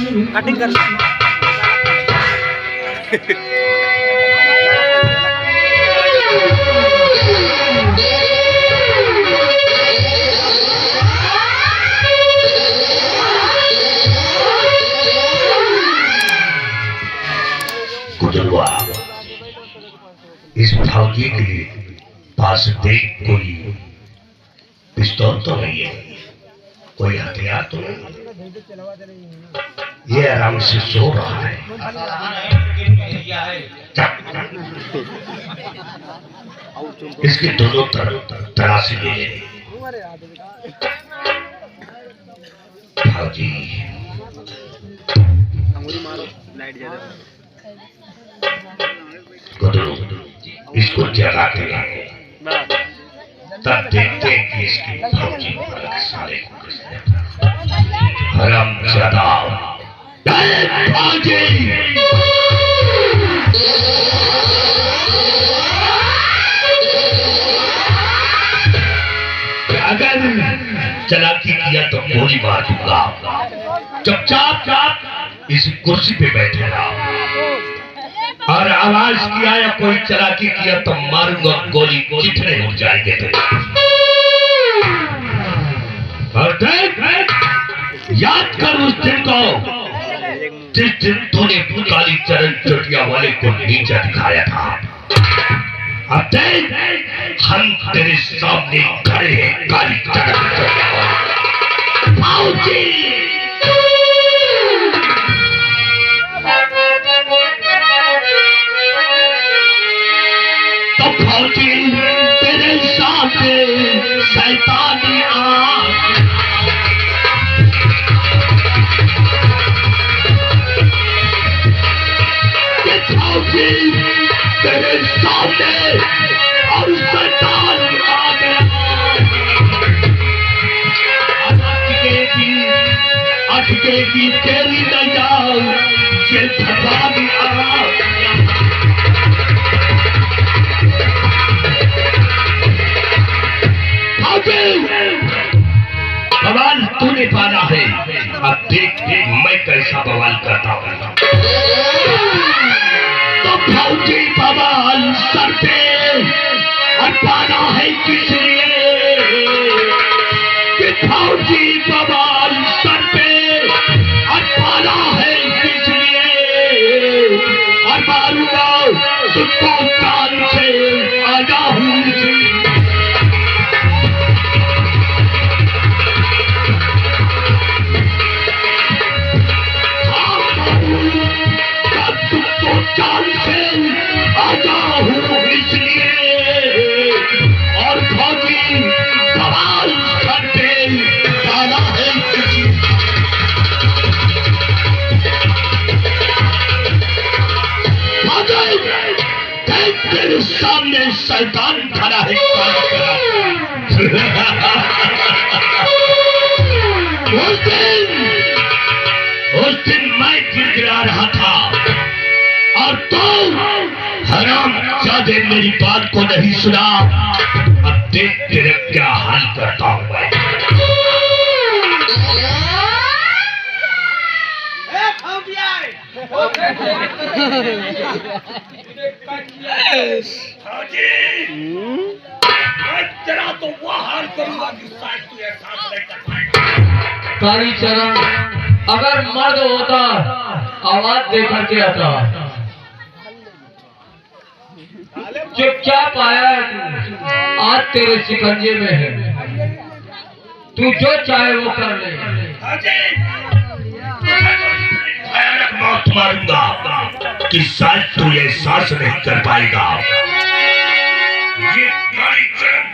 Cutting कर कुतुलवा इस फौजी के पास देख कोई पिस्तौल तो नहीं है, कोई हथियार तो नहीं, ये आराम से सो रहा है। इसके दोनों तरफ तराशी ले फौजी इसको जगाते हैं, तब देखते हैं कि इसकी फौजी साले को किसने हरामजादा फौजी अगर चालाकी किया तो गोली मार दूंगा। चुपचाप इस कुर्सी पे बैठे रहो, और आवाज किया या कोई चालाकी किया तो मारूंगा गोली, चिथड़े हो जाएंगे तेरे। और देख याद कर उस दिन को जिस दिन तूने काली चरण चोटिया वाले को नीचा दिखाया था। अब देख हम तेरे सामने खड़े हैं काली चरण चोटिया वाले। फौजी तेरे सामने शैतानी तेरे सामने और शैतान आ गया। अटकेगी तेरी नैया ये भगवान बवाल तूने पाला है, अब देख मैं कैसा बवाल करता हूँ। तो फौजी बवाल सर पे और पाला है किस लिए कि फौजी बवाल सर पे और पाला है किस लिए, और मारूंगा तुझको जान से आजा हूँ। चाल से आजा हूँ इसलिए, और फौजी बवाल सर पे डाला है किसी। देख तेरे सामने शैतान खड़ा है उस दिन मैं गिड़गिड़ा रहा था और तो हरामजादे मेरी बात को नहीं सुना। अब देख तेरे क्या हाल करता हूं मैं। तेरा तो वो हाल करूंगा कि शायद तू एहसास नहीं कर पाएगा। काली चरण अगर मर्द होता आवाज देकर के आता। चुपचाप आया है तू, आज तेरे शिकंजे में है, तू जो चाहे वो कर ले। भयानक मौत मारूंगा कि शायद तू ये एहसास नहीं कर पाएगा। ये काली चरण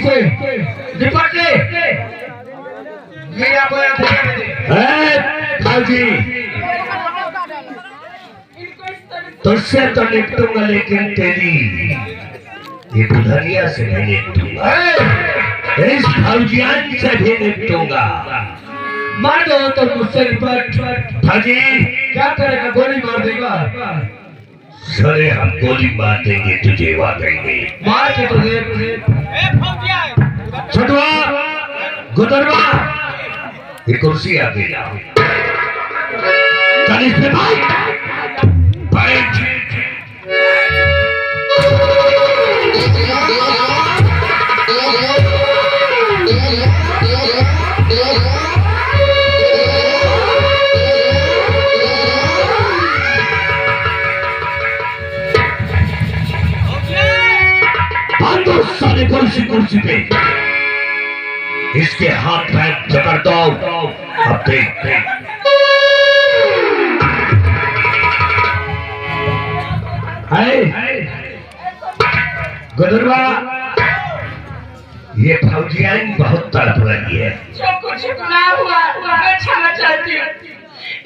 से निपट ले। मेरा कोई फौजी तुझसे तो निपटूंगा लेकिन तेरी ये दुल्हनिया से नहीं निपटूंगा, इस फौजियान से भी निपटूंगा। मार दो तो मुझसे निपट। फौजी क्या करेगा? गोली मार देगा। सरे हम गोली मार देंगे तुझे, वादेंगे मार के तो देख। छठवा गुदरवा ये कुर्सी आगे लाओ, चल इस पे बैठ। बांधो सारे कुर्सी पे, इसके हाथ पैर जकड़ दो। अब देख गुदरवा ये फौजियान बहुत तड़प रही है। जो कुछ ना हुआ मैं क्षमा चाहती हूँ,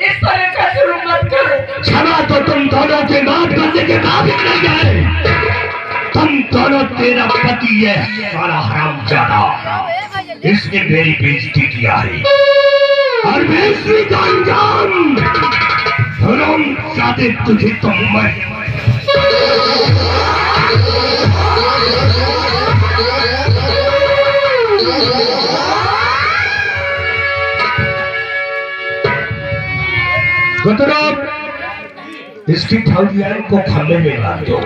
इस तरह का शुरू मत करो। क्षमा तो तुम दोनों के माफ करने के काबिल नहीं है। तुम दोनों, तेरा पति है सारा हरामजादा, इसने मेरी बेइज्जती किया है और बेइज्जती का अंजाम हरामजादे तुझे तो मैं इसकी फौजियान को खम्भे में बांध दो।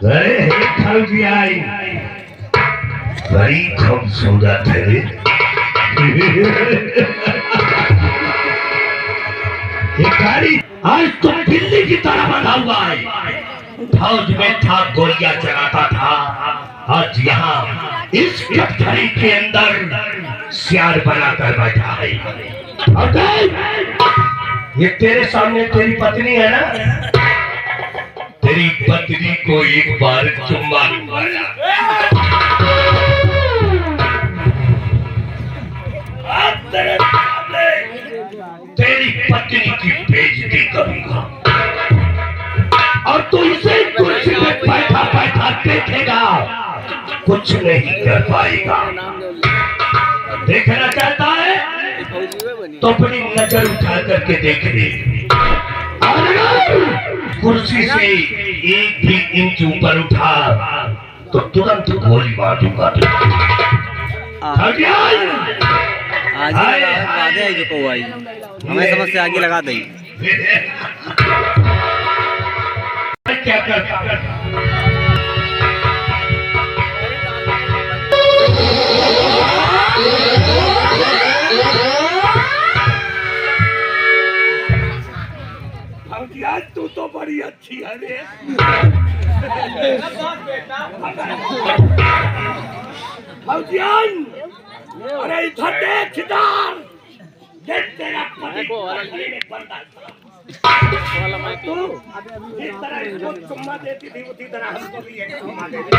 अरे फौजियान बड़ी खूबसूरत है रे। ये गाड़ी आज तो बिल्ली की तरह बना हुआ है। फौज में था, गोलियां चलाता था, आज यहाँ इस कटघरे के अंदर सियार बनाकर बैठा है। और ये तेरे सामने तेरी पत्नी है ना, तेरी पत्नी को एक बार चुम्मा मारा, तेरी पत्नी की बेइज्जती करूंगा और तू इसे कुर्सी में बैठा बैठा देखेगा, कुछ नहीं कर पाएगा। देखना चाहता है तो अपनी नजर उठा करके देख ले, और अगर कुर्सी से एक भी इंच ऊपर उठा तो तुरंत गोली मार दूंगा। हमें समझ से आगे लगा दी। क्या कर तू तो बड़ी अच्छी है रे। फौजियान अरे इधर देख, इधर देख, तेरा पति बंदा तू जिस तरह इसको चुम्मा देती थी उसी तरह हमको भी एक चुम्मा दे दे।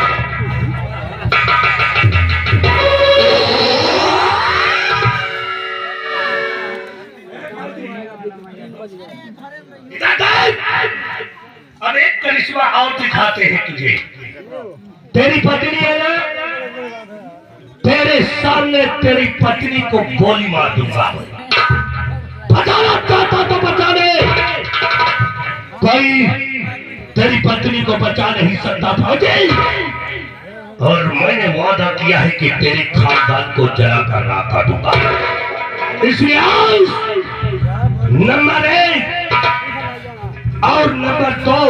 अब एक करिश्मा और दिखाते हैं तुझे। तेरी पत्नी है ना, तेरे सामने तेरी पत्नी को गोली मार दूंगा। बचाना चाहता तो बचा ले, कोई तेरी पत्नी को बचा नहीं सकता फौजी। और मैंने वादा किया है कि तेरे खानदान को जला कर राख दूंगा। इसलिए नंबर 1 और नंबर 2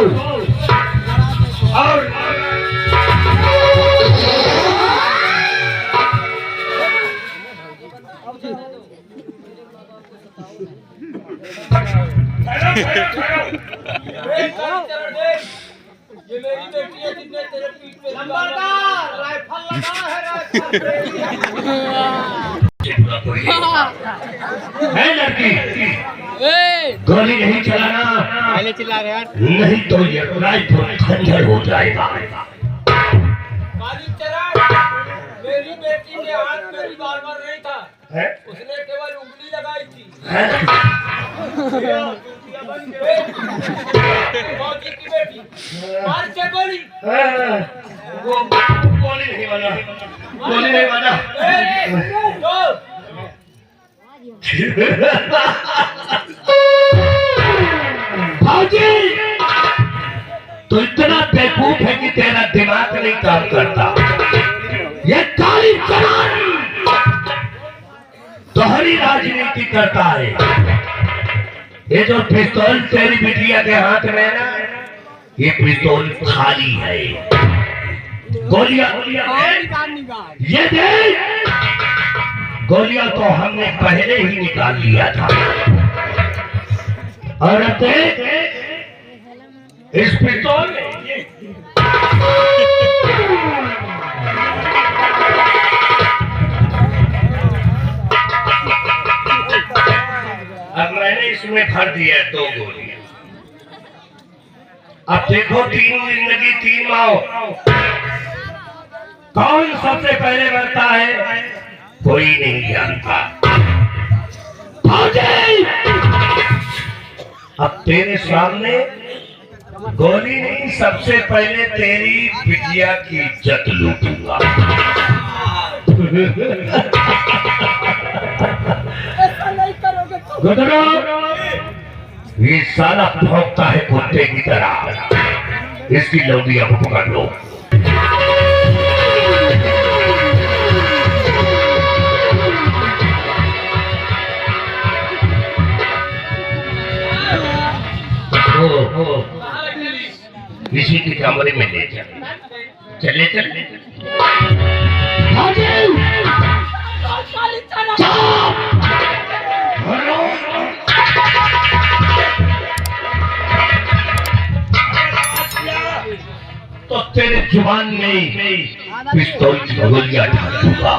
और ये मेरी बेटी है जिसने तेरे पीठ पे नंबरदार राइफल लगा है लड़की, गोली नहीं चलाना, पहले चिल्ला रहे यार, नहीं तो ये राइफल खंजर हो जाएगा। काली चरण तेरी बेटी ने हाथ मेरी बार बार नहीं था, है? उसने केवल उंगली लगाई थी। है? मौजी की बेटी मार के गोली। वो गोली नहीं बना, गोली नहीं बना। भाजी तो इतना बेवकूफ है कि तेरा दिमाग नहीं काम करता। ये काली चरानी दोहरी राजनीति करता है। ये जो पिस्तौल तेरी बिटिया के हाथ में है ना, ये पिस्तौल खाली है। गोलियां ये देख, गोलियां तो हमने पहले ही निकाल लिया था। और अब देख इस पिस्तौल में अब मैंने इसमें भर दिया 2 गोलियां। अब देखो 3 जिंदगी 3 मौत, कौन सबसे पहले मरता है कोई नहीं जानता। अब तेरे सामने गोली नहीं, सबसे पहले तेरी बिटिया की इज्जत लूटूंगा। गुदरो, ये साला भौंकता है कुत्ते की तरह, इसकी लौंडिया को पकड़ लो। इसी के कमरे में ले जा, चले चले तो तेरे जुबान में पिस्तौल की गोलियां डाल दूंगा।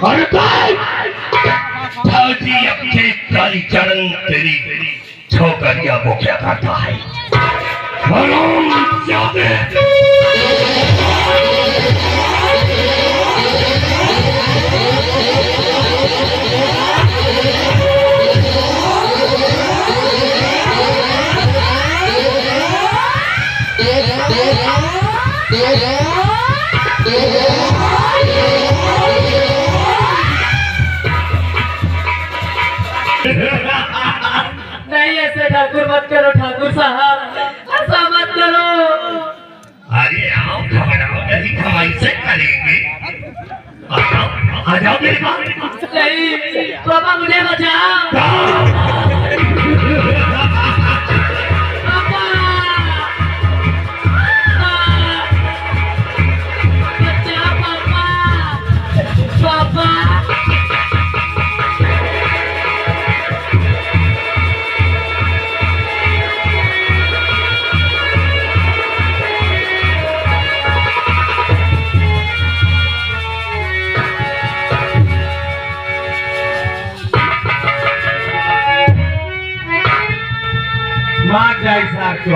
और फौजी अपने काली चरण तेरी छोकरिया को क्या करता है? नहीं ऐसे ठाकुर मत करो ठाकुर साहब, ऐसा मत करो। अरे आओ, घबराओ नहीं, हम ऐसे करेंगे। आ जाओ मेरे पास। नहीं पापा मुझे बचाओ। पापा बचाओ पापा, पापा। मार जाए सार को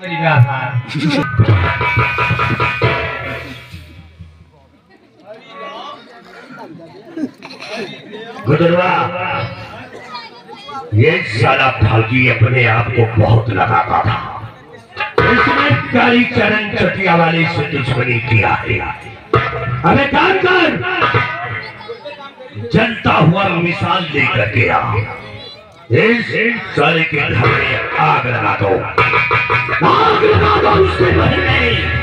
मेरी गाथा। गुदरवा, ये साला फौजी अपने आप को बहुत लगाता था। इसने काली चरण चटिया वाले से दुश्मनी किया है। अबे काम कर, जलता हुआ मिसाल लेकर के आ। इस साले के घर में आग लगा दो, आग लगा दो उसके घर में।